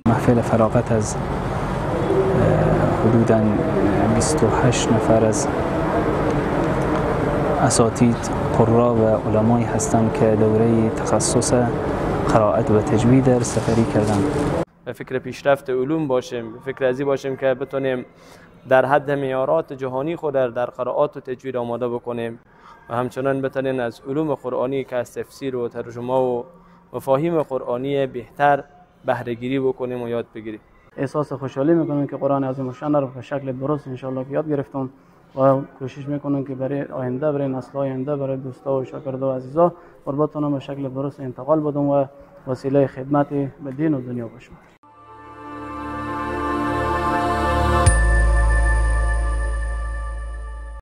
محفل فراغت از حدوداً 28 نفر از اساتید، قرا و علمایی هستند که دوره تخصص قرائت و تجوید در سفری کردند. به فکر پیشرفت علوم باشیم، به فکر ازی باشیم که بتونیم در حد معیارات جهانی خود در قرائات و تجوید آماده بکنیم و همچنان بتونیم از علوم قرآنی که از تفسیر و ترجمه و مفاهیم قرآنی بهتر بهره گیری بکنیم و یاد بگیریم. احساس خوشحالی میکنم که قرآن عظیم الشان رو به شکل درست انشالله یاد گرفتم و کوشش میکنم که برای آینده، برای نسل آینده، برای دوستا و شاگردا و عزیزا قرباتونم به شکل درست انتقال بدم و وسیله خدمت به دین و دنیا باشم.